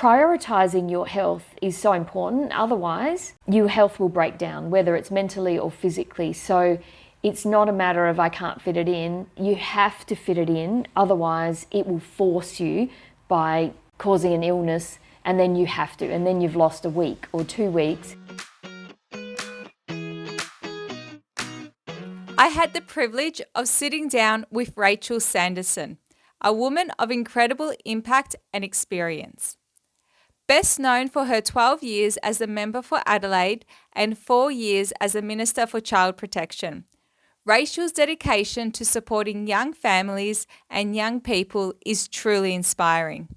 Prioritising your health is so important, otherwise your health will break down, whether it's mentally or physically. So it's not a matter of I can't fit it in, you have to fit it in, otherwise it will force you by causing an illness, and then you have to, and then you've lost a week or 2 weeks. I had the privilege of sitting down with Rachel Sanderson, a woman of incredible impact and experience. Best known for her 12 years as a member for Adelaide and 4 years as a Minister for Child Protection, Rachel's dedication to supporting young families and young people is truly inspiring.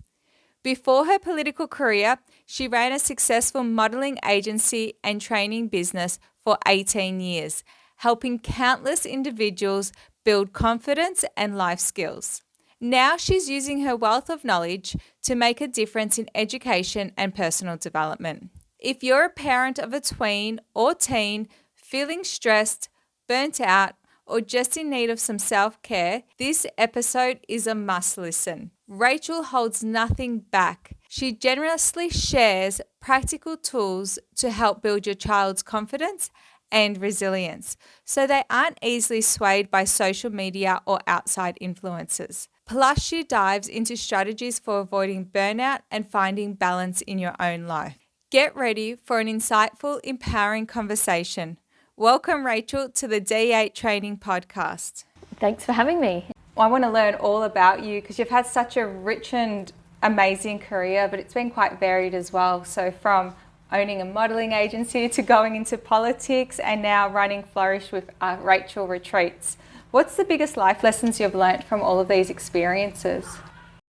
Before her political career, she ran a successful modelling agency and training business for 18 years, helping countless individuals build confidence and life skills. Now she's using her wealth of knowledge to make a difference in education and personal development. If you're a parent of a tween or teen feeling stressed, burnt out, or just in need of some self-care, this episode is a must listen. Rachel holds nothing back. She generously shares practical tools to help build your child's confidence and resilience, so they aren't easily swayed by social media or outside influences. Plus, she dives into strategies for avoiding burnout and finding balance in your own life. Get ready for an insightful, empowering conversation. Welcome, Rachel, to the D8 Training Podcast. Thanks for having me. I want to learn all about you because you've had such a rich and amazing career, but it's been quite varied as well. So from owning a modelling agency to going into politics and now running Flourish with Rachel Retreats. What's the biggest life lessons you've learnt from all of these experiences?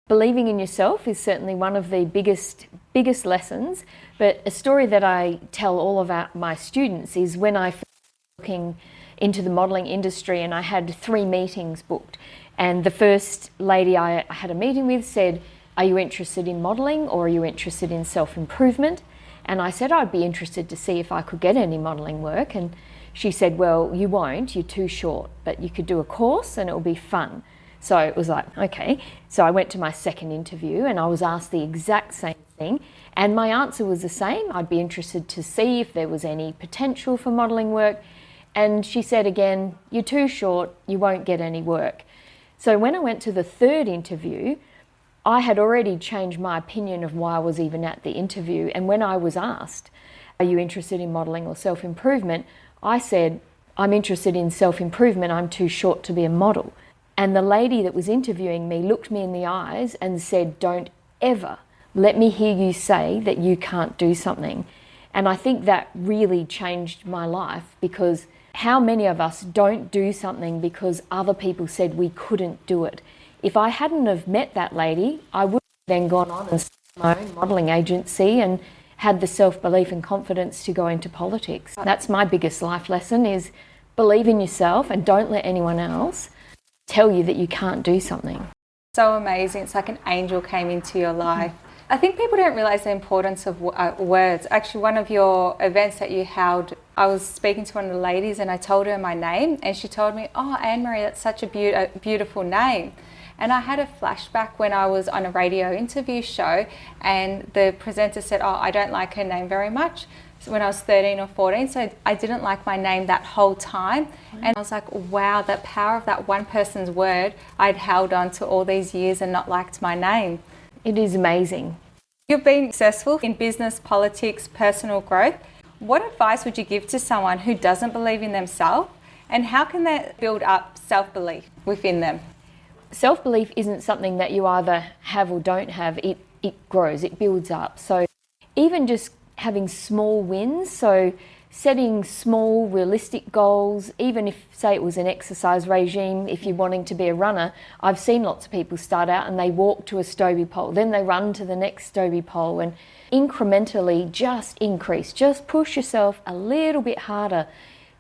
Believing in yourself is certainly one of the biggest lessons, but a story that I tell all of my students is when I first looking into the modelling industry, and I had 3 meetings booked, and the first lady I had a meeting with said, "Are you interested in modelling or are you interested in self-improvement?" And I said I'd be interested to see if I could get any modelling work, and she said, "Well, you won't, you're too short, but you could do a course and it'll be fun." So it was like, okay. So I went to my second interview and I was asked the exact same thing, and my answer was the same. I'd be interested to see if there was any potential for modelling work. And she said again, "You're too short, you won't get any work." So when I went to the third interview, I had already changed my opinion of why I was even at the interview. And when I was asked, "Are you interested in modelling or self-improvement?" I said, "I'm interested in self-improvement, I'm too short to be a model." And the lady that was interviewing me looked me in the eyes and said, "Don't ever let me hear you say that you can't do something." And I think that really changed my life, because how many of us don't do something because other people said we couldn't do it? If I hadn't have met that lady, I would have then gone on and started my own modelling agency and had the self-belief and confidence to go into politics. That's my biggest life lesson, is believe in yourself and don't let anyone else tell you that you can't do something. So amazing. It's like an angel came into your life. I think people don't realise the importance of words. Actually, one of your events that you held, I was speaking to one of the ladies and I told her my name and she told me, "Oh, Ann-Marie, that's such a beautiful name." And I had a flashback when I was on a radio interview show and the presenter said, "Oh, I don't like her name very much." So when I was 13 or 14, so I didn't like my name that whole time. And I was like, wow, the power of that one person's word I'd held on to all these years and not liked my name. It is amazing. You've been successful in business, politics, personal growth. What advice would you give to someone who doesn't believe in themselves, and how can they build up self-belief within them? Self-belief isn't something that you either have or don't have. It grows, it builds up. So even just having small wins, so setting small realistic goals, even if, say, it was an exercise regime, if you're wanting to be a runner, I've seen lots of people start out and they walk to a Stobie pole, then they run to the next Stobie pole, and incrementally just increase, just push yourself a little bit harder.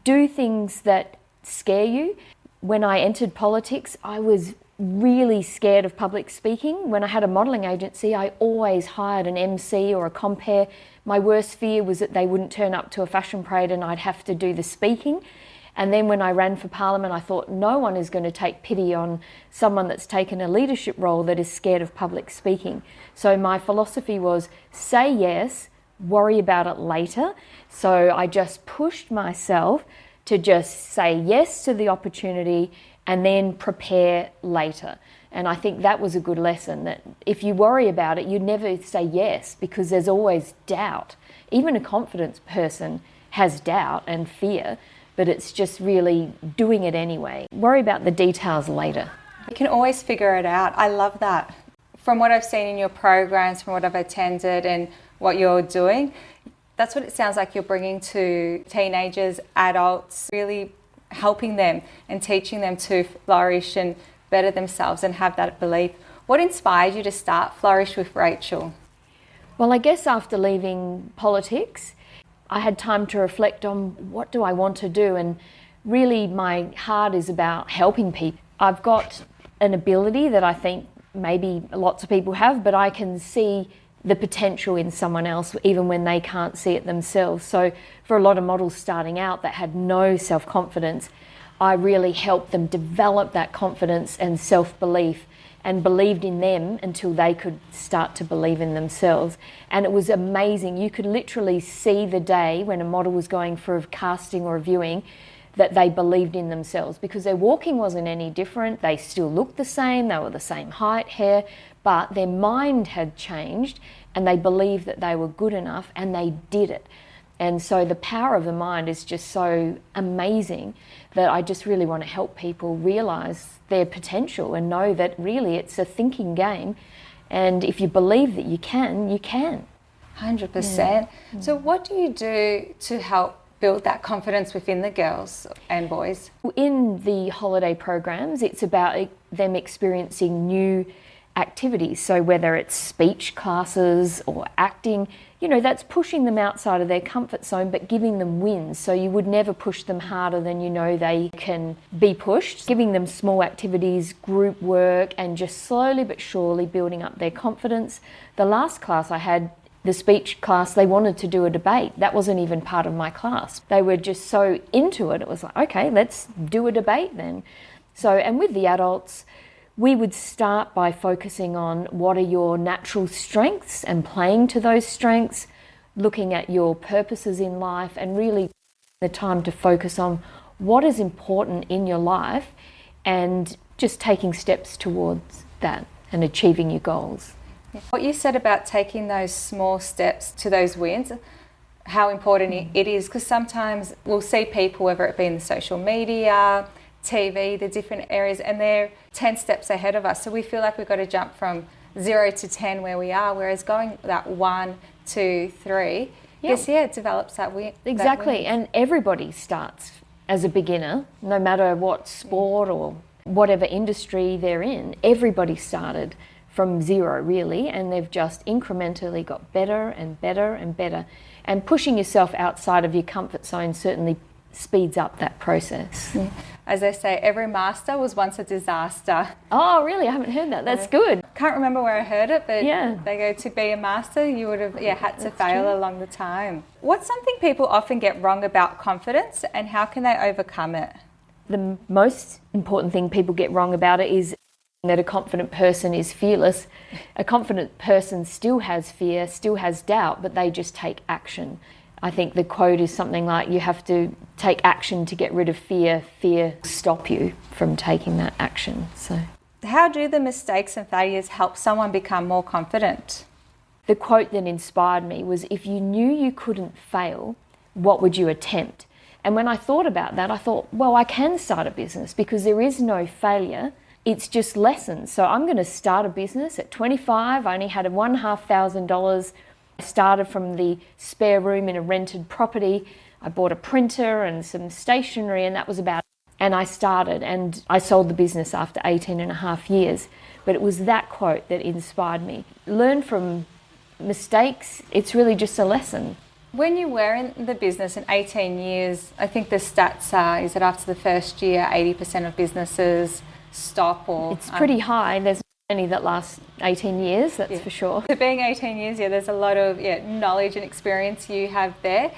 Do things that scare you. When I entered politics, I was really scared of public speaking. When I had a modelling agency, I always hired an MC or a compere. My worst fear was that they wouldn't turn up to a fashion parade and I'd have to do the speaking. And then when I ran for Parliament, I thought no one is going to take pity on someone that's taken a leadership role that is scared of public speaking. So my philosophy was say yes, worry about it later. So I just pushed myself to just say yes to the opportunity and then prepare later. And I think that was a good lesson, that if you worry about it, you never say yes, because there's always doubt. Even a confident person has doubt and fear, but it's just really doing it anyway. Worry about the details later. You can always figure it out. I love that. From what I've seen in your programs, from what I've attended and what you're doing, that's what it sounds like you're bringing to teenagers, adults, really helping them and teaching them to flourish and better themselves and have that belief. What inspired you to start Flourish with Rachel? Well, I guess after leaving politics, I had time to reflect on what do I want to do, and really my heart is about helping people. I've got an ability that I think maybe lots of people have, but I can see the potential in someone else even when they can't see it themselves. So for a lot of models starting out that had no self-confidence, I really helped them develop that confidence and self-belief and believed in them until they could start to believe in themselves. And it was amazing. You could literally see the day when a model was going for a casting or a viewing that they believed in themselves, because their walking wasn't any different. They still looked the same. They were the same height, hair, but their mind had changed and they believed that they were good enough, and they did it. And so the power of the mind is just so amazing that I just really want to help people realise their potential and know that really it's a thinking game. And if you believe that you can, you can. 100%. Yeah. So what do you do to help build that confidence within the girls and boys? In the holiday programs, it's about them experiencing new activities. So whether it's speech classes or acting, you know, that's pushing them outside of their comfort zone, but giving them wins. So you would never push them harder than you know they can be pushed. Giving them small activities, group work, and just slowly but surely building up their confidence. The last class I had, the speech class, they wanted to do a debate. That wasn't even part of my class. They were just so into it. It was like, okay, let's do a debate then. So, and with the adults, we would start by focusing on what are your natural strengths and playing to those strengths, looking at your purposes in life, and really the time to focus on what is important in your life and just taking steps towards that and achieving your goals. What you said about taking those small steps to those wins, how important it is, because sometimes we'll see people, whether it be in the social media, TV, the different areas, and they're 10 steps ahead of us. So we feel like we've got to jump from 0 to 10 where we are, whereas going that 1, 2, 3, it develops that win. Exactly, and everybody starts as a beginner, no matter what sport or whatever industry they're in. Everybody started from 0 really, and they've just incrementally got better and better and better. And pushing yourself outside of your comfort zone certainly speeds up that process. Yeah. As they say, every master was once a disaster. Oh, really? I haven't heard that. That's good. Can't remember where I heard it, but they go, to be a master, you would have had to fail along the time. What's something people often get wrong about confidence, and how can they overcome it? The most important thing people get wrong about it is that a confident person is fearless. A confident person still has fear, still has doubt, but they just take action. I think the quote is something like, you have to take action to get rid of fear. Fear stop you from taking that action. So, how do the mistakes and failures help someone become more confident? The quote that inspired me was, if you knew you couldn't fail, what would you attempt? And when I thought about that, I thought, well, I can start a business because there is no failure. It's just lessons. So I'm going to start a business at 25. I only had $1,500. I started from the spare room in a rented property. I bought a printer and some stationery, and that was about it. And I started, and I sold the business after 18 and a half years. But it was that quote that inspired me. Learn from mistakes. It's really just a lesson. When you were in the business in 18 years, I think the stats are, is that after the first year, 80% of businesses stop or... It's pretty high. There's many that last 18 years, that's for sure. So being 18 years, there's a lot of knowledge and experience you have there.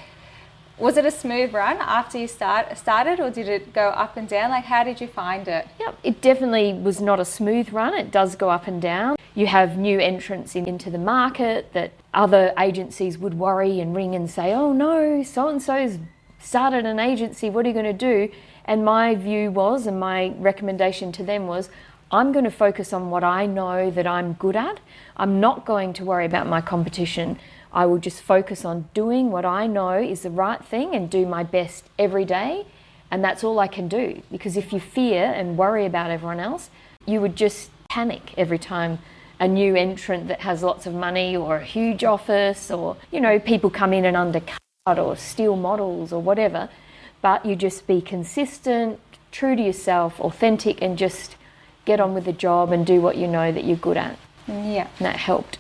Was it a smooth run after you started, or did it go up and down? Like, how did you find it? Yep, it definitely was not a smooth run. It does go up and down. You have new entrants into the market that other agencies would worry and ring and say, oh no, so-and-so's started an agency, what are you going to do? And my view was, and my recommendation to them was, I'm going to focus on what I know that I'm good at. I'm not going to worry about my competition. I will just focus on doing what I know is the right thing and do my best every day. And that's all I can do. Because if you fear and worry about everyone else, you would just panic every time a new entrant that has lots of money or a huge office, or, you know, people come in and undercut or steal models or whatever. But you just be consistent, true to yourself, authentic, and just get on with the job and do what you know that you're good at. Yeah. And that helped.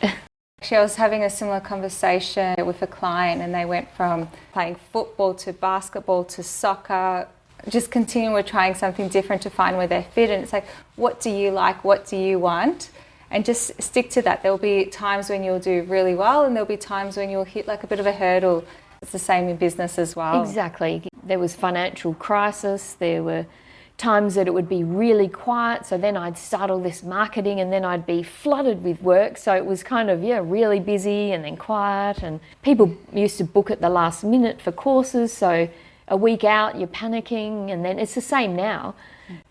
Actually, I was having a similar conversation with a client, and they went from playing football to basketball to soccer, just continue trying something different to find where they're fit. And it's like, what do you like? What do you want? And just stick to that. There'll be times when you'll do really well, and there'll be times when you'll hit like a bit of a hurdle. It's the same in business as well. Exactly. There was financial crisis. There were times that it would be really quiet. So then I'd start all this marketing and then I'd be flooded with work. So it was kind of, really busy and then quiet. And people used to book at the last minute for courses. So a week out, you're panicking. And then it's the same now.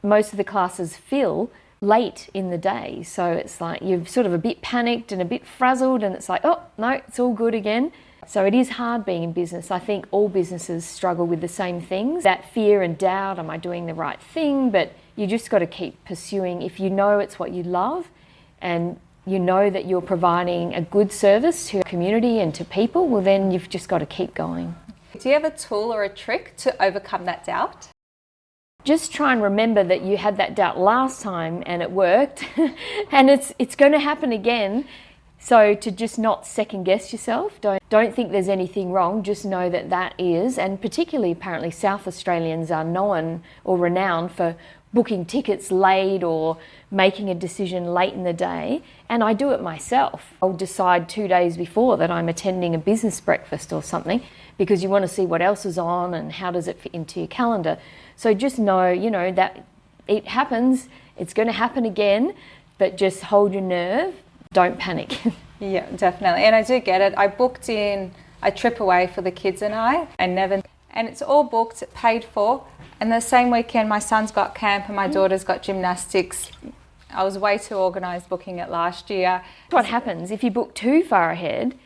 Most of the classes fill late in the day. So it's like you're sort of a bit panicked and a bit frazzled. And it's like, oh, no, it's all good again. So it is hard being in business. I think all businesses struggle with the same things. That fear and doubt, am I doing the right thing? But you just got to keep pursuing. If you know it's what you love and you know that you're providing a good service to your community and to people, well then you've just got to keep going. Do you have a tool or a trick to overcome that doubt? Just try and remember that you had that doubt last time and it worked and it's going to happen again. So to just not second guess yourself, don't think there's anything wrong, just know that that is, and particularly apparently South Australians are known or renowned for booking tickets late or making a decision late in the day, and I do it myself. I'll decide 2 days before that I'm attending a business breakfast or something because you want to see what else is on and how does it fit into your calendar. So just know, that it happens, it's going to happen again, but just hold your nerve. Don't panic. Yeah, definitely. And I do get it. I booked in a trip away for the kids and it's all booked, paid for. And the same weekend, my son's got camp and my daughter's got gymnastics. I was way too organised booking it last year. What happens if you book too far ahead,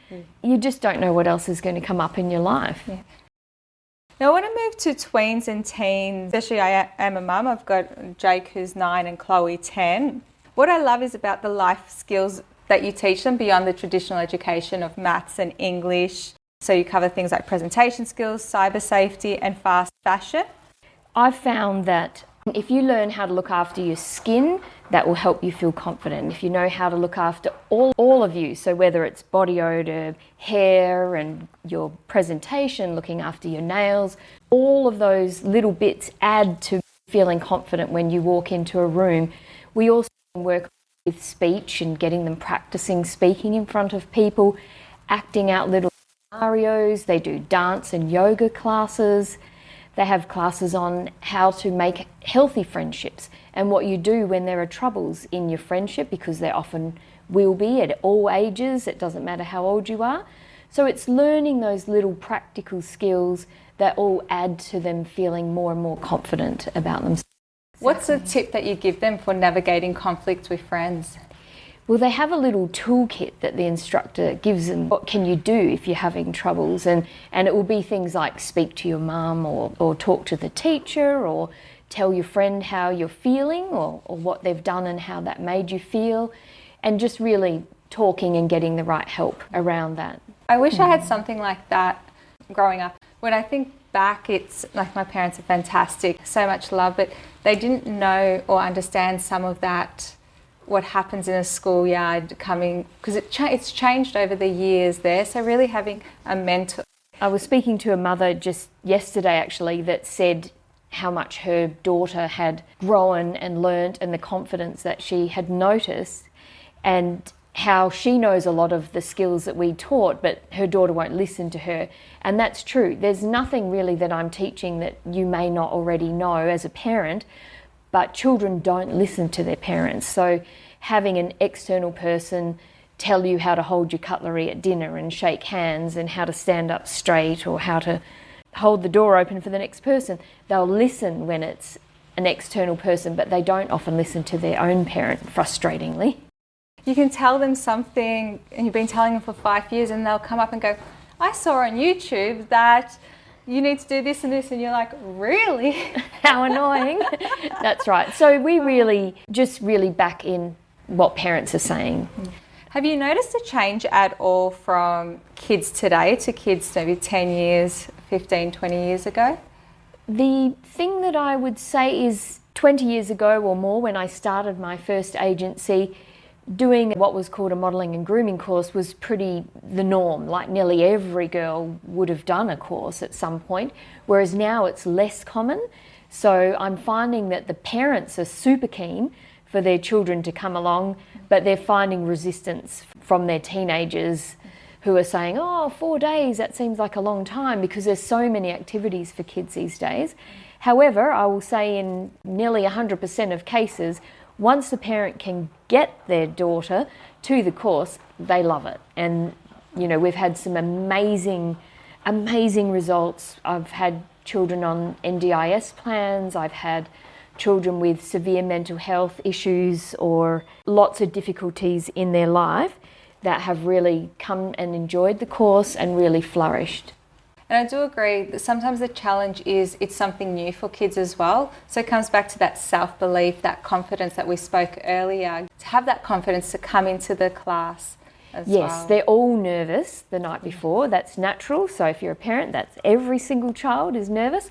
you just don't know what else is going to come up in your life. Yeah. Now, I want to move to tweens and teens, especially I am a mum. I've got Jake, who's 9, and Chloe, 10. What I love is about the life skills that you teach them beyond the traditional education of maths and English. So you cover things like presentation skills, cyber safety, and fast fashion. I've found that if you learn how to look after your skin, that will help you feel confident. If you know how to look after all of you, so whether it's body odor, hair, and your presentation, looking after your nails, all of those little bits add to feeling confident when you walk into a room. We also work with speech and getting them practicing speaking in front of people, acting out little scenarios. They do dance and yoga classes. They have classes on how to make healthy friendships and what you do when there are troubles in your friendship, because there often will be at all ages. It doesn't matter how old you are. So it's learning those little practical skills that all add to them feeling more and more confident about themselves. What's a tip that you give them for navigating conflict with friends? Well, they have a little toolkit that the instructor gives them. What can you do if you're having troubles? And it will be things like speak to your mum or talk to the teacher or tell your friend how you're feeling or what they've done and how that made you feel. And just really talking and getting the right help around that. I wish I had something like that growing up. When I think back, it's like my parents are fantastic, so much love, but they didn't know or understand some of that, what happens in a schoolyard coming, because it's changed over the years there. So really having a mentor. I was speaking to a mother just yesterday actually that said how much her daughter had grown and learnt and the confidence that she had noticed. And how she knows a lot of the skills that we taught, but her daughter won't listen to her. And that's true. There's nothing really that I'm teaching that you may not already know as a parent, but children don't listen to their parents. So having an external person tell you how to hold your cutlery at dinner and shake hands and how to stand up straight or how to hold the door open for the next person, they'll listen when it's an external person, but they don't often listen to their own parent, frustratingly. You can tell them something and you've been telling them for 5 years and they'll come up and go, I saw on YouTube that you need to do this and this, and you're like, really? How annoying. That's right. So we really back in what parents are saying. Have you noticed a change at all from kids today to kids maybe 10 years, 15, 20 years ago? The thing that I would say is 20 years ago or more, when I started my first agency, doing what was called a modelling and grooming course was pretty the norm. Like nearly every girl would have done a course at some point, whereas now it's less common. So I'm finding that the parents are super keen for their children to come along, but they're finding resistance from their teenagers who are saying, 4 days, that seems like a long time, because there's so many activities for kids these days. However, I will say in nearly 100% of cases, once the parent can get their daughter to the course, they love it. And, we've had some amazing results. I've had children on NDIS plans. I've had children with severe mental health issues or lots of difficulties in their life that have really come and enjoyed the course and really flourished. And I do agree that sometimes the challenge is it's something new for kids as well. So it comes back to that self-belief, that confidence that we spoke earlier, to have that confidence to come into the class as well. Yes, they're all nervous the night before. That's natural. So if you're a parent, that's every single child is nervous.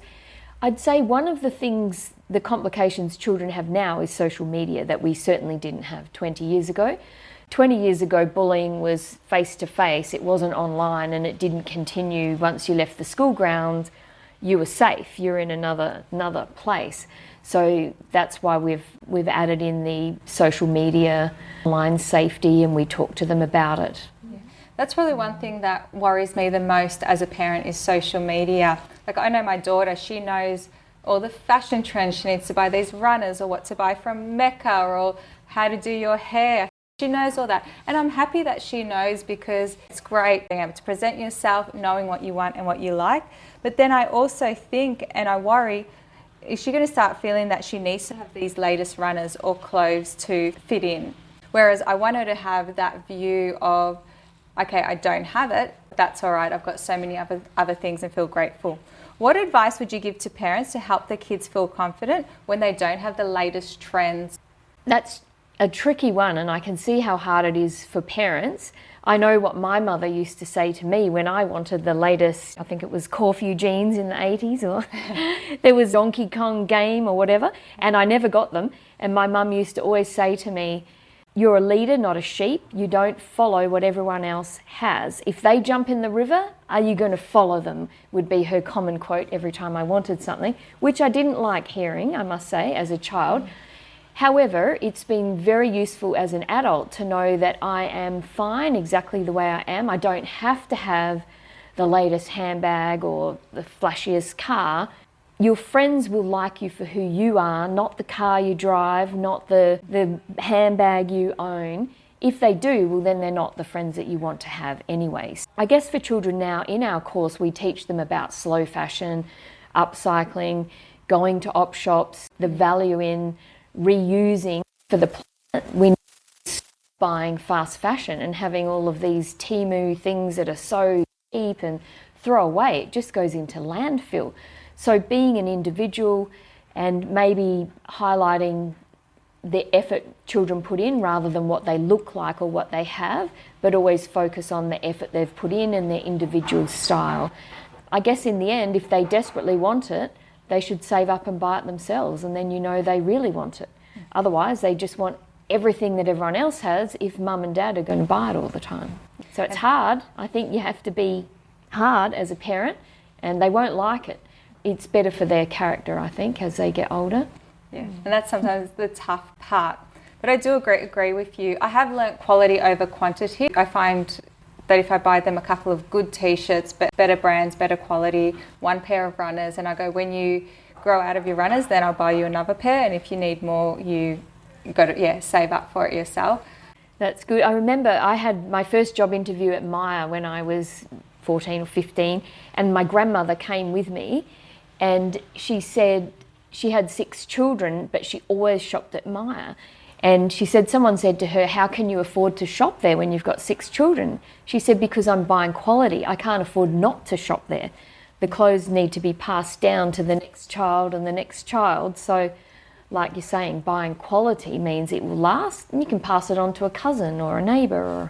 I'd say one of the complications children have now is social media that we certainly didn't have 20 years ago. 20 years ago, bullying was face-to-face. It wasn't online, and it didn't continue once you left the school grounds. You were safe. You're in another place. So that's why we've added in the social media, online safety, and we talk to them about it. Yeah. That's probably one thing that worries me the most as a parent is social media. Like, I know my daughter, she knows all the fashion trends. She needs to buy these runners or what to buy from Mecca or how to do your hair. She knows all that, and I'm happy that she knows, because it's great being able to present yourself, knowing what you want and what you like. But then I also think, and I worry, is she going to start feeling that she needs to have these latest runners or clothes to fit in? Whereas I want her to have that view of, okay, I don't have it, that's all right, I've got so many other things, and feel grateful. What advice would you give to parents to help their kids feel confident when they don't have the latest trends? That's a tricky one, and I can see how hard it is for parents. I know what my mother used to say to me when I wanted the latest, I think it was Corfu jeans in the 80s, or there was Donkey Kong game or whatever, and I never got them. And my mum used to always say to me, you're a leader, not a sheep. You don't follow what everyone else has. If they jump in the river, are you going to follow them? Would be her common quote every time I wanted something, which I didn't like hearing, I must say, as a child. However, it's been very useful as an adult to know that I am fine exactly the way I am. I don't have to have the latest handbag or the flashiest car. Your friends will like you for who you are, not the car you drive, not the handbag you own. If they do, well, then they're not the friends that you want to have anyways. I guess for children now, in our course, we teach them about slow fashion, upcycling, going to op shops, the value in reusing for the planet. We're not buying fast fashion and having all of these Temu things that are so cheap and throw away. It just goes into landfill. So being an individual and maybe highlighting the effort children put in rather than what they look like or what they have, but always focus on the effort they've put in and their individual style. I guess in the end, if they desperately want it, they should save up and buy it themselves, and then you know they really want it. Otherwise, they just want everything that everyone else has if mum and dad are going to buy it all the time. So it's hard. I think you have to be hard as a parent, and they won't like it. It's better for their character, I think, as they get older. Yeah, and that's sometimes the tough part. But I do agree with you. I have learnt quality over quantity. I find that if I buy them a couple of good t-shirts, but better brands, better quality, one pair of runners, and I go, when you grow out of your runners, then I'll buy you another pair, and if you need more, you got to save up for it yourself. That's good. I remember I had my first job interview at Myer when I was 14 or 15, and my grandmother came with me, and she said she had 6 children, but she always shopped at Myer. And she said, someone said to her, how can you afford to shop there when you've got 6 children? She said, because I'm buying quality. I can't afford not to shop there. The clothes need to be passed down to the next child and the next child. So like you're saying, buying quality means it will last, and you can pass it on to a cousin or a neighbour or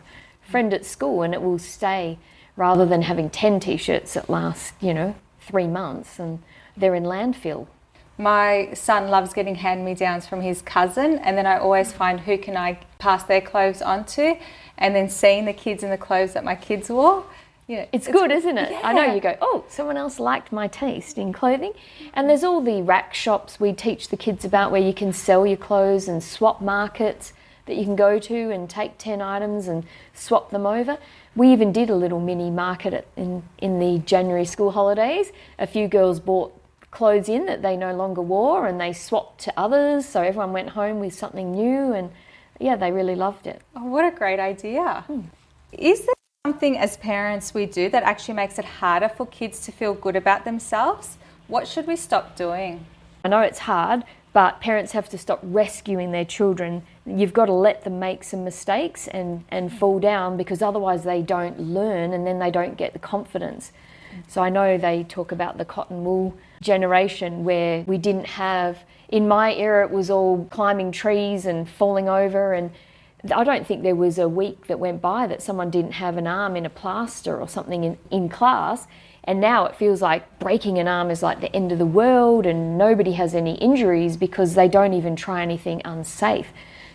a friend at school, and it will stay, rather than having 10 t-shirts that last, 3 months and they're in landfill. My son loves getting hand-me-downs from his cousin, and then I always find who can I pass their clothes on to, and then seeing the kids in the clothes that my kids wore. It's good, isn't it? Yeah. I know, you go, oh, someone else liked my taste in clothing. And there's all the rack shops we teach the kids about where you can sell your clothes, and swap markets that you can go to and take 10 items and swap them over. We even did a little mini market in the January school holidays. A few girls bought clothes in that they no longer wore, and they swapped to others, so everyone went home with something new, and they really loved it. Oh, what a great idea. Is there something as parents we do that actually makes it harder for kids to feel good about themselves? What should we stop doing? I know it's hard, but parents have to stop rescuing their children. You've got to let them make some mistakes and fall down, because otherwise they don't learn, and then they don't get the confidence. So I know they talk about the cotton wool generation, where we didn't have, in my era it was all climbing trees and falling over, and I don't think there was a week that went by that someone didn't have an arm in a plaster or something in class. And now it feels like breaking an arm is like the end of the world, and nobody has any injuries because they don't even try anything unsafe.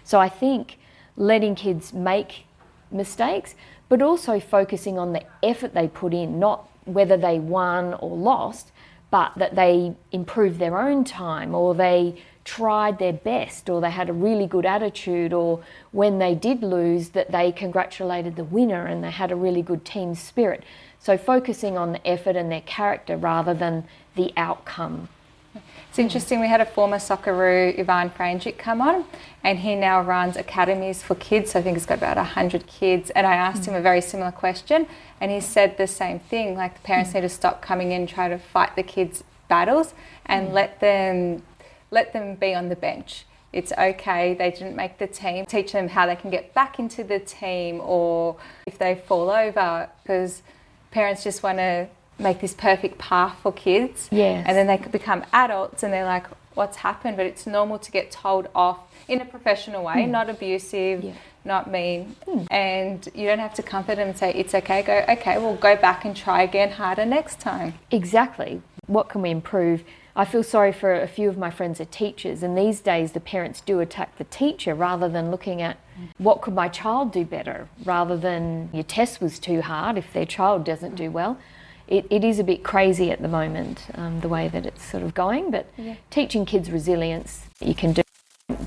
So I think letting kids make mistakes, but also focusing on the effort they put in, not whether they won or lost, but that they improved their own time, or they tried their best, or they had a really good attitude, or when they did lose, that they congratulated the winner and they had a really good team spirit. So focusing on the effort and their character rather than the outcome. It's interesting, we had a former Socceroo, Ivan Franjic, come on, and he now runs academies for kids, so I think he's got about 100 kids, and I asked him a very similar question, and he said the same thing, like the parents need to stop coming in and try to fight the kids' battles, and let them be on the bench. It's okay, they didn't make the team. Teach them how they can get back into the team, or if they fall over, because parents just want to make this perfect path for kids. Yes. And then they could become adults and they're like, what's happened? But it's normal to get told off in a professional way, not abusive, not mean. And you don't have to comfort them and say, it's okay. Go, okay, we'll go back and try again harder next time. Exactly. What can we improve? I feel sorry for a few of my friends are teachers, and these days the parents do attack the teacher rather than looking at what could my child do better, rather than your test was too hard if their child doesn't do well. It is a bit crazy at the moment, the way that it's sort of going, but teaching kids resilience, you can do,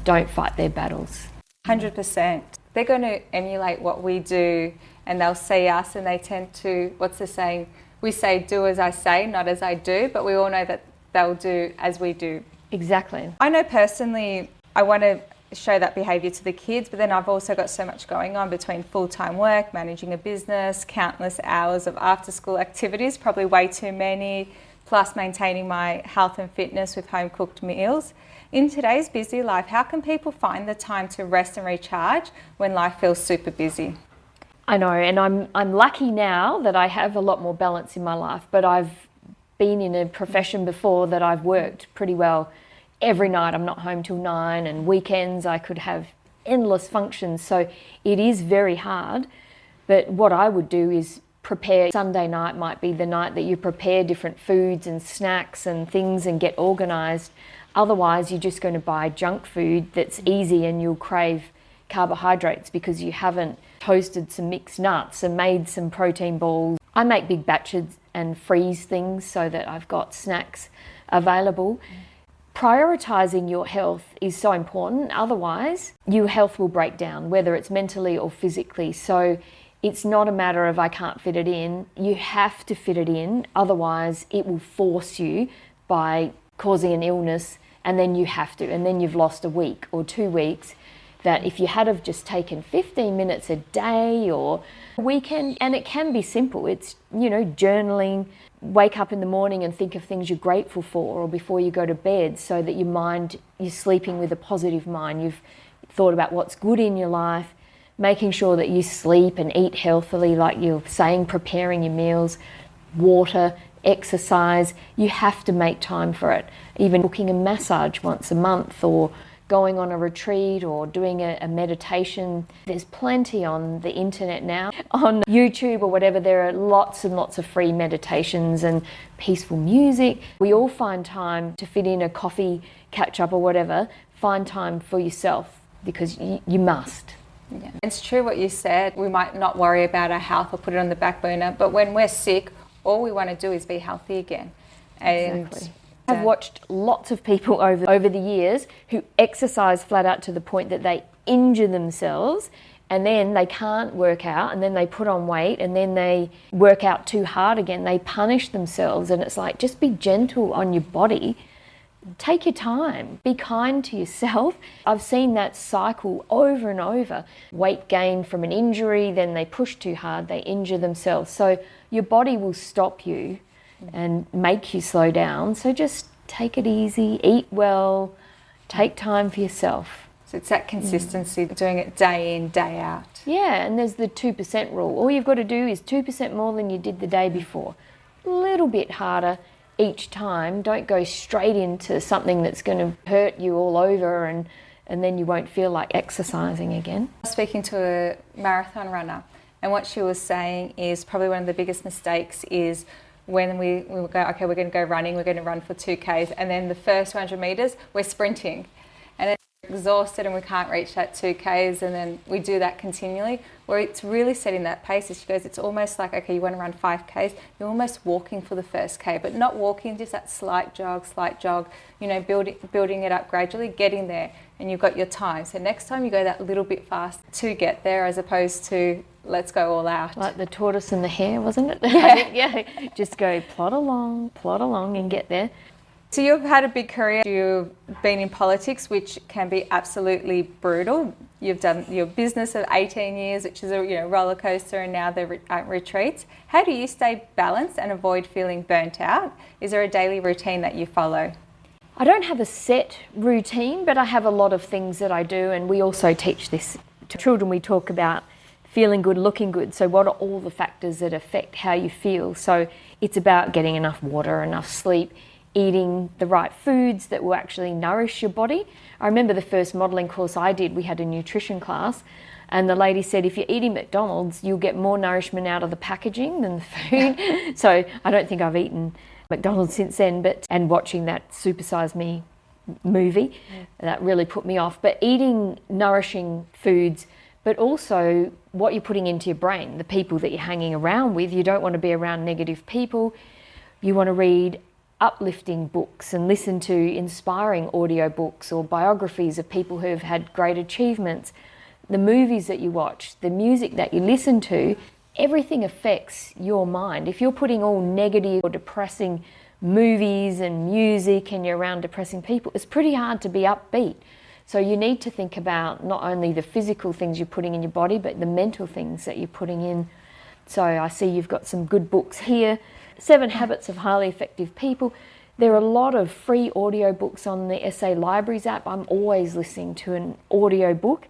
don't fight their battles. 100%. They're going to emulate what we do, and they'll see us, and they tend to, what's the saying? We say, do as I say, not as I do, but we all know that they'll do as we do. Exactly. I know personally, I want to show that behaviour to the kids, but then I've also got so much going on between full-time work, managing a business, countless hours of after-school activities, probably way too many, plus maintaining my health and fitness with home-cooked meals. In today's busy life, how can people find the time to rest and recharge when life feels super busy? I know, and I'm lucky now that I have a lot more balance in my life, but I've been in a profession before that I've worked pretty well. Every night I'm not home till 9, and weekends I could have endless functions, so it is very hard. But what I would do is prepare. Sunday night might be the night that you prepare different foods and snacks and things and get organised. Otherwise you're just going to buy junk food that's easy, and you'll crave carbohydrates because you haven't toasted some mixed nuts and made some protein balls. I make big batches and freeze things so that I've got snacks available. Prioritizing your health is so important. Otherwise, your health will break down, whether it's mentally or physically. So it's not a matter of I can't fit it in. You have to fit it in. Otherwise, it will force you by causing an illness, and then you have to. And then you've lost a week or 2 weeks that if you had have just taken 15 minutes a day or a weekend, and it can be simple. It's, journaling, wake up in the morning and think of things you're grateful for, or before you go to bed, so that you're sleeping with a positive mind. You've thought about what's good in your life, making sure that you sleep and eat healthily, like you're saying, preparing your meals, water, exercise. You have to make time for it. Even booking a massage once a month, or going on a retreat, or doing a meditation. There's plenty on the internet now, on YouTube or whatever. There are lots and lots of free meditations and peaceful music. We all find time to fit in a coffee catch up or whatever. Find time for yourself, because you must. Yeah. It's true what you said. We might not worry about our health or put it on the back burner, but when we're sick, all we want to do is be healthy again. Exactly. I've watched lots of people over the years who exercise flat out to the point that they injure themselves, and then they can't work out, and then they put on weight, and then they work out too hard again. They punish themselves, and it's like, just be gentle on your body. Take your time. Be kind to yourself. I've seen that cycle over and over. Weight gain from an injury, then they push too hard, they injure themselves. So your body will stop you and make you slow down. So just take it easy, eat well, take time for yourself. So it's that consistency, doing it day in, day out. Yeah, and there's the 2% rule. All you've got to do is 2% more than you did the day before. A little bit harder each time. Don't go straight into something that's going to hurt you all over, and then you won't feel like exercising again. I was speaking to a marathon runner, and what she was saying is probably one of the biggest mistakes is when we go, okay, we're going to go running, we're going to run for 2Ks, and then the first 100 metres, we're sprinting. And then we're exhausted and we can't reach that 2Ks, and then we do that continually, where it's really setting that pace. As she goes, it's almost like, okay, you want to run 5Ks, you're almost walking for the first K, but not walking, just that slight jog, building it up gradually, getting there, and you've got your time. So next time you go that little bit fast to get there, as opposed to let's go all out. Like the tortoise and the hare, wasn't it? Yeah. Yeah. Just go plod along and get there. So you've had a big career. You've been in politics, which can be absolutely brutal. You've done your business of 18 years, which is a roller coaster, and now the retreats. How do you stay balanced and avoid feeling burnt out? Is there a daily routine that you follow? I don't have a set routine, but I have a lot of things that I do, and we also teach this to children. We talk about feeling good, looking good. So what are all the factors that affect how you feel? So it's about getting enough water, enough sleep, eating the right foods that will actually nourish your body. I remember the first modelling course I did, we had a nutrition class, and the lady said, if you're eating McDonald's, you'll get more nourishment out of the packaging than the food. So I don't think I've eaten McDonald's since then, and watching that Super Size Me movie, that really put me off. But eating nourishing foods, but also what you're putting into your brain, the people that you're hanging around with. You don't want to be around negative people. You want to read uplifting books and listen to inspiring audiobooks or biographies of people who have had great achievements. The movies that you watch, the music that you listen to, everything affects your mind. If you're putting all negative or depressing movies and music and you're around depressing people, it's pretty hard to be upbeat. So you need to think about not only the physical things you're putting in your body, but the mental things that you're putting in. So I see you've got some good books here. 7 Habits of Highly Effective People. There are a lot of free audio books on the Essay Libraries app. I'm always listening to an audio book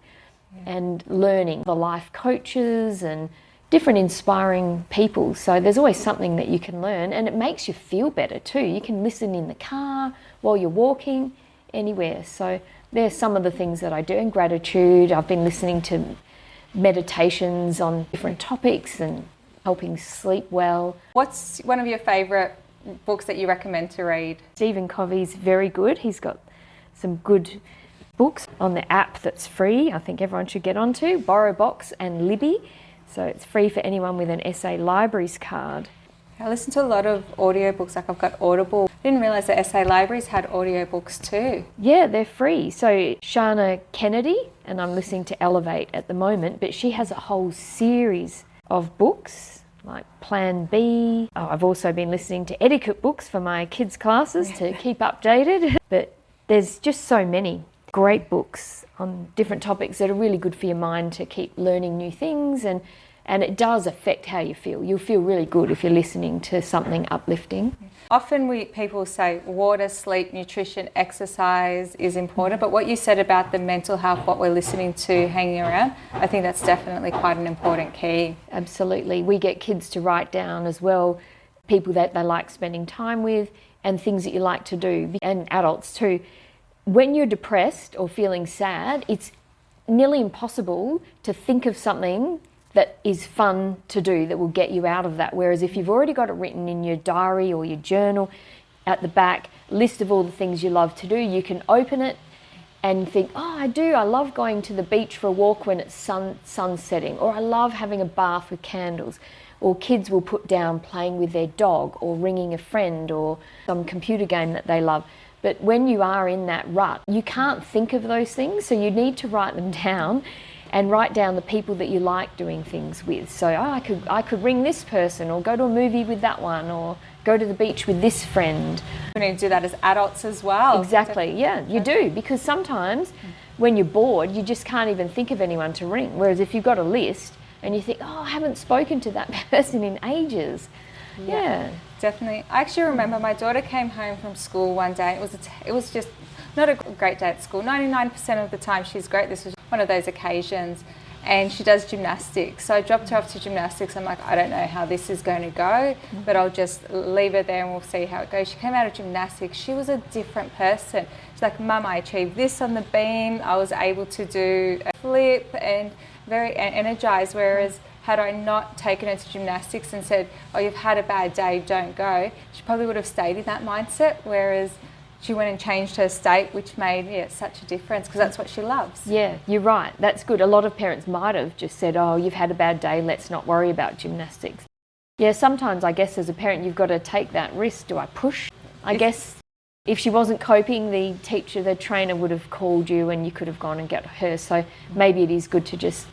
and learning the life coaches and different inspiring people. So there's always something that you can learn, and it makes you feel better too. You can listen in the car, while you're walking, anywhere. So there's some of the things that I do. And gratitude, I've been listening to meditations on different topics and helping sleep well. What's one of your favourite books that you recommend to read? Stephen Covey's very good. He's got some good books on the app that's free. I think everyone should get onto BorrowBox and Libby. So it's free for anyone with an Essay Libraries card. I listen to a lot of audiobooks, like I've got Audible. I didn't realise that SA Libraries had audiobooks too. Yeah, they're free. So Shana Kennedy, and I'm listening to Elevate at the moment, but she has a whole series of books like Plan B. Oh, I've also been listening to etiquette books for my kids' classes to keep updated. But there's just so many great books on different topics that are really good for your mind to keep learning new things, and it does affect how you feel. You'll feel really good if you're listening to something uplifting. Often people say water, sleep, nutrition, exercise is important, but what you said about the mental health, what we're listening to hanging around, I think that's definitely quite an important key. Absolutely. We get kids to write down as well people that they like spending time with and things that you like to do, and adults too. When you're depressed or feeling sad, it's nearly impossible to think of something that is fun to do that will get you out of that. Whereas if you've already got it written in your diary or your journal at the back, list of all the things you love to do, you can open it and think, oh, I love going to the beach for a walk when it's sun setting, or I love having a bath with candles. Or kids will put down playing with their dog or ringing a friend or some computer game that they love. But when you are in that rut, you can't think of those things, so you need to write them down and write down the people that you like doing things with. So I could ring this person, or go to a movie with that one, or go to the beach with this friend. We need to do that as adults as well. Exactly, yeah, you do, because sometimes when you're bored, you just can't even think of anyone to ring. Whereas if you've got a list and you think, oh, I haven't spoken to that person in ages. Yeah. Definitely. I actually remember my daughter came home from school one day. It was just not a great day at school. 99% of the time she's great. This was one of those occasions, and she does gymnastics. So I dropped her off to gymnastics. I'm like, I don't know how this is going to go, but I'll just leave her there and we'll see how it goes. She came out of gymnastics. She was a different person. She's like, Mum, I achieved this on the beam. I was able to do a flip, and very energized. Whereas had I not taken her to gymnastics and said, oh, you've had a bad day, don't go, she probably would have stayed in that mindset. Whereas she went and changed her state, which made such a difference, because that's what she loves. Yeah, you're right. That's good. A lot of parents might have just said, oh, you've had a bad day, let's not worry about gymnastics. Yeah, sometimes I guess as a parent you've got to take that risk. Do I push? I guess if she wasn't coping, the trainer would have called you and you could have gone and got her. So maybe it is good to just,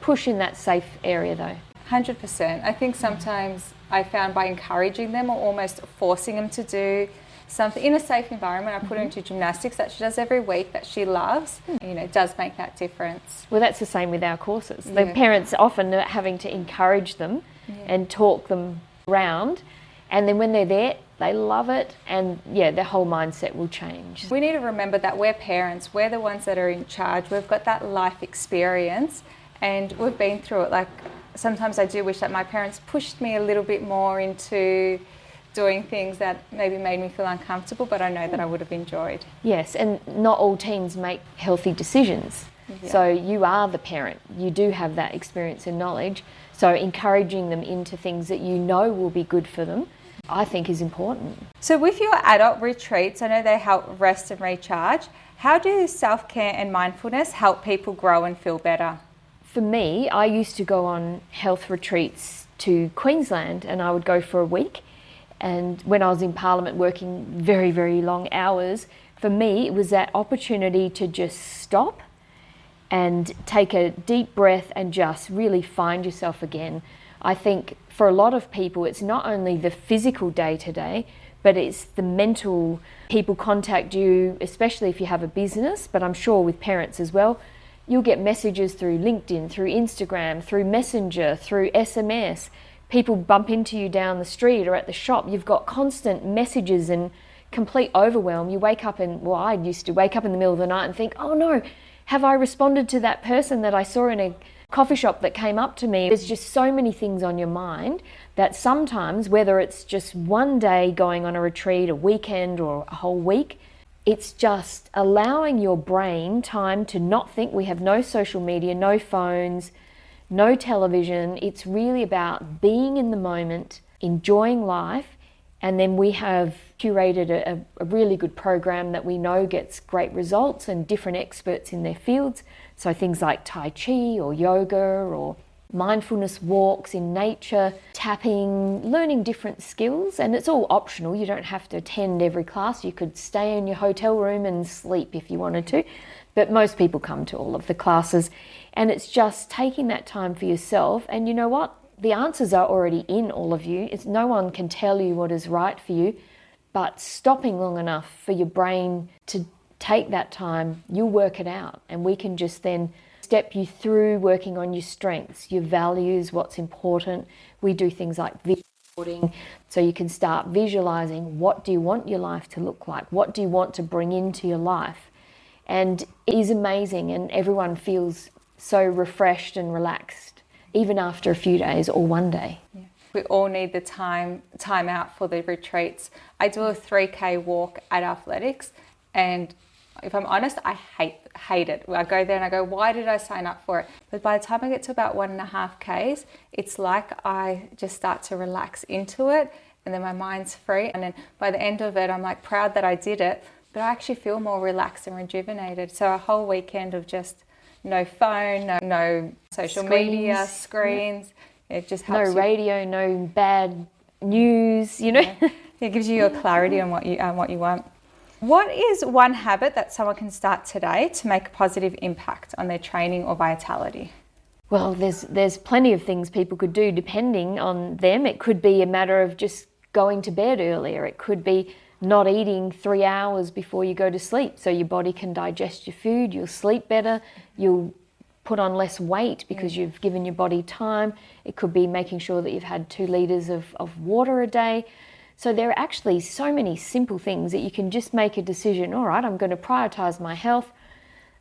push in that safe area though. 100%. I think sometimes I found by encouraging them or almost forcing them to do something in a safe environment. I put her into gymnastics that she does every week that she loves. It does make that difference. Well, that's the same with our courses. The parents often are having to encourage them and talk them around, and then when they're there, they love it, and their whole mindset will change. We need to remember that we're parents, we're the ones that are in charge. We've got that life experience and we've been through it. Like sometimes I do wish that my parents pushed me a little bit more into doing things that maybe made me feel uncomfortable, but I know that I would have enjoyed. Yes, and not all teens make healthy decisions. So you are the parent. You do have that experience and knowledge. So encouraging them into things that you know will be good for them, I think is important. So with your adult retreats, I know they help rest and recharge. How do self-care and mindfulness help people grow and feel better? For me, I used to go on health retreats to Queensland, and I would go for a week. And when I was in Parliament working very, very long hours, for me it was that opportunity to just stop and take a deep breath and just really find yourself again. I think for a lot of people it's not only the physical day-to-day, but it's the mental. People contact you, especially if you have a business, but I'm sure with parents as well. You'll get messages through LinkedIn, through Instagram, through Messenger, through SMS. People bump into you down the street or at the shop. You've got constant messages and complete overwhelm. You wake up I used to wake up in the middle of the night and think, oh no, have I responded to that person that I saw in a coffee shop that came up to me? There's just so many things on your mind that sometimes, whether it's just one day going on a retreat, a weekend or a whole week, it's just allowing your brain time to not think. We have no social media, no phones, no television. It's really about being in the moment, enjoying life, and then we have curated a really good program that we know gets great results and different experts in their fields. So things like Tai Chi or yoga or mindfulness walks in nature, tapping, learning different skills. And it's all optional. You don't have to attend every class. You could stay in your hotel room and sleep if you wanted to. But most people come to all of the classes. And it's just taking that time for yourself. And you know what? The answers are already in all of you. No one can tell you what is right for you. But stopping long enough for your brain to take that time, you'll work it out. And we can just then step you through working on your strengths, your values, what's important. We do things like vision boarding, so you can start visualizing what do you want your life to look like? What do you want to bring into your life? And it is amazing, and everyone feels so refreshed and relaxed, even after a few days or one day. Yeah. We all need the time out for the retreats. I do a 3K walk at athletics, and if I'm honest, I hate it. I go there and I go, why did I sign up for it? But by the time I get to about 1.5 Ks, it's like I just start to relax into it, and then my mind's free. And then by the end of it, I'm like proud that I did it, but I actually feel more relaxed and rejuvenated. So a whole weekend of just no phone, no social media, screens. It just helps. No radio, no bad news, you know. Yeah. It gives you your clarity on what you want. What is one habit that someone can start today to make a positive impact on their training or vitality? Well, there's plenty of things people could do depending on them. It could be a matter of just going to bed earlier. It could be not eating 3 hours before you go to sleep so your body can digest your food, you'll sleep better, you'll put on less weight because you've given your body time. It could be making sure that you've had 2 litres of water a day. So there are actually so many simple things that you can just make a decision. All right, I'm going to prioritise my health.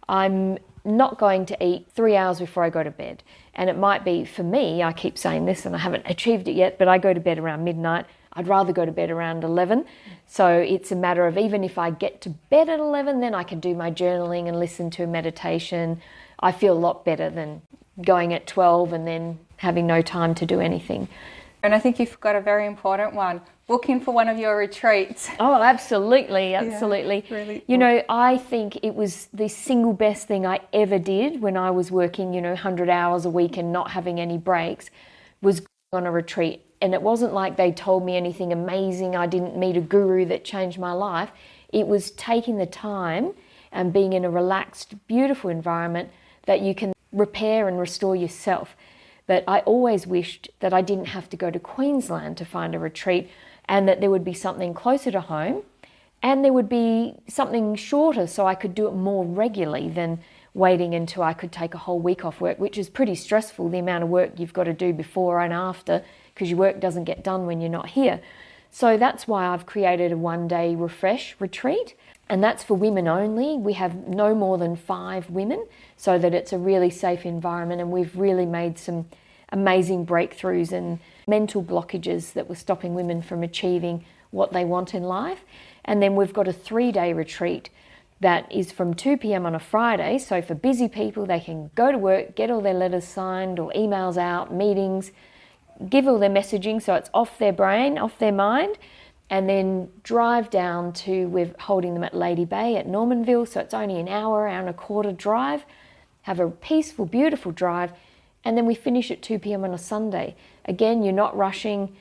I'm not going to eat 3 hours before I go to bed. And it might be, for me, I keep saying this and I haven't achieved it yet, but I go to bed around midnight. I'd rather go to bed around 11. So it's a matter of, even if I get to bed at 11, then I can do my journaling and listen to a meditation. I feel a lot better than going at 12 and then having no time to do anything. And I think you've got a very important one. Book in for one of your retreats. Oh, absolutely. Yeah, really. You know, I think it was the single best thing I ever did when I was working, 100 hours a week and not having any breaks, was going on a retreat. And it wasn't like they told me anything amazing. I didn't meet a guru that changed my life. It was taking the time and being in a relaxed, beautiful environment that you can repair and restore yourself. But I always wished that I didn't have to go to Queensland to find a retreat, and that there would be something closer to home, and there would be something shorter so I could do it more regularly than waiting until I could take a whole week off work, which is pretty stressful, the amount of work you've got to do before and after, because your work doesn't get done when you're not here. So that's why I've created a 1-day refresh retreat, and that's for women only. We have no more than 5 women, so that it's a really safe environment, and we've really made some amazing breakthroughs and mental blockages that were stopping women from achieving what they want in life. And then we've got a 3-day retreat that is from 2 p.m. on a Friday. So for busy people, they can go to work, get all their letters signed or emails out, meetings, give all their messaging so it's off their brain, off their mind, and then drive down to, we're holding them at Lady Bay at Normanville, so it's only an hour and a quarter drive. Have a peaceful, beautiful drive, and then we finish at 2 p.m. on a Sunday. Again, you're not rushing.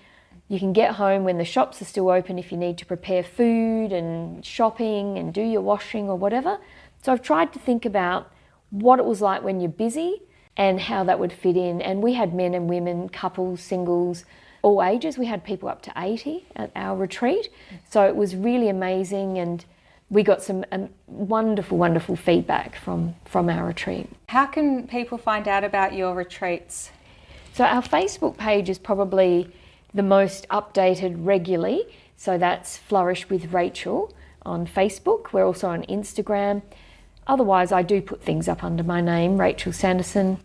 You can get home when the shops are still open if you need to prepare food and shopping and do your washing or whatever. So I've tried to think about what it was like when you're busy and how that would fit in. And we had men and women, couples, singles, all ages. We had people up to 80 at our retreat. So it was really amazing, and we got some wonderful, wonderful feedback from our retreat. How can people find out about your retreats? So our Facebook page is probably the most updated regularly. So that's Flourish with Rachel on Facebook. We're also on Instagram. Otherwise, I do put things up under my name, Rachel Sanderson.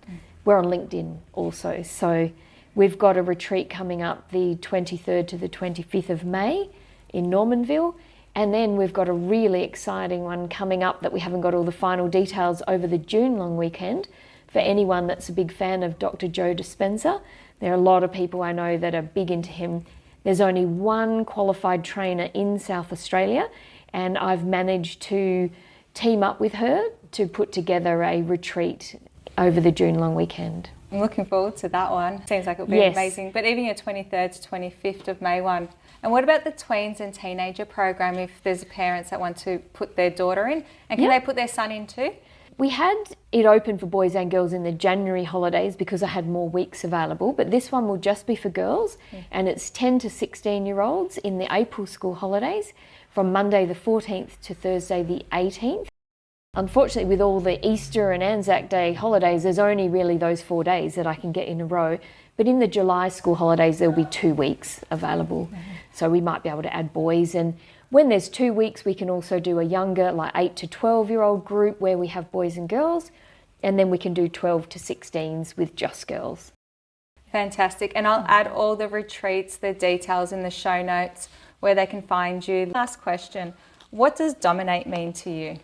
We're on LinkedIn also. So we've got a retreat coming up the 23rd to the 25th of May in Normanville. And then we've got a really exciting one coming up that we haven't got all the final details over the June long weekend. For anyone that's a big fan of Dr. Joe Dispenza, there are a lot of people I know that are big into him. There's only one qualified trainer in South Australia, and I've managed to team up with her to put together a retreat over the June long weekend. I'm looking forward to that one. Seems like it'll be amazing. But even your 23rd to 25th of May one. And what about the tweens and teenager program if there's parents that want to put their daughter in? And can they put their son in too? We had it open for boys and girls in the January holidays because I had more weeks available, but this one will just be for girls, and it's 10 to 16-year-olds in the April school holidays from Monday the 14th to Thursday the 18th. Unfortunately, with all the Easter and Anzac Day holidays, there's only really those 4 days that I can get in a row. But in the July school holidays, there'll be 2 weeks available. So we might be able to add boys. And when there's 2 weeks, we can also do a younger, like 8 to 12-year-old group where we have boys and girls. And then we can do 12 to 16s with just girls. Fantastic. And I'll add all the retreats, the details in the show notes where they can find you. Last question. What does dominate mean to you?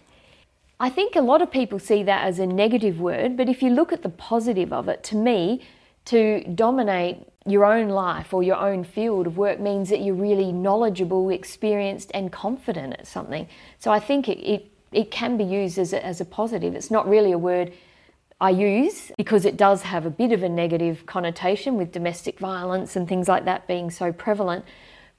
I think a lot of people see that as a negative word, but if you look at the positive of it, to me, to dominate your own life or your own field of work means that you're really knowledgeable, experienced and confident at something. So I think it can be used as a positive. It's not really a word I use because it does have a bit of a negative connotation with domestic violence and things like that being so prevalent.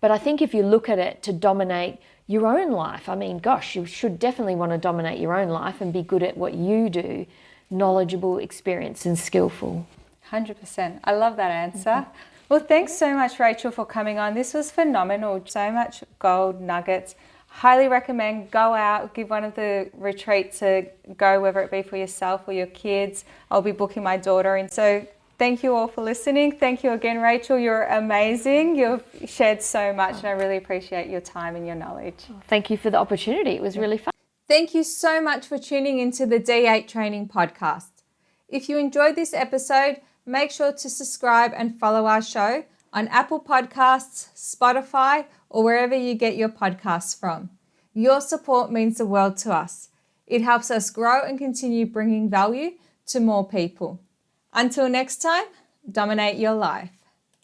But I think if you look at it to dominate your own life, I mean, gosh, you should definitely want to dominate your own life and be good at what you do, knowledgeable, experienced and skillful. 100%. I love that answer. Well, thanks so much, Rachel, for coming on. This was phenomenal. So much gold nuggets. Highly recommend go out, give one of the retreats a go, whether it be for yourself or your kids. I'll be booking my daughter in. So thank you all for listening. Thank you again, Rachel. You're amazing. You've shared so much and I really appreciate your time and your knowledge. Thank you for the opportunity. It was really fun. Thank you so much for tuning into the D8 Training Podcast. If you enjoyed this episode, make sure to subscribe and follow our show on Apple Podcasts, Spotify, or wherever you get your podcasts from. Your support means the world to us. It helps us grow and continue bringing value to more people. Until next time, dominate your life.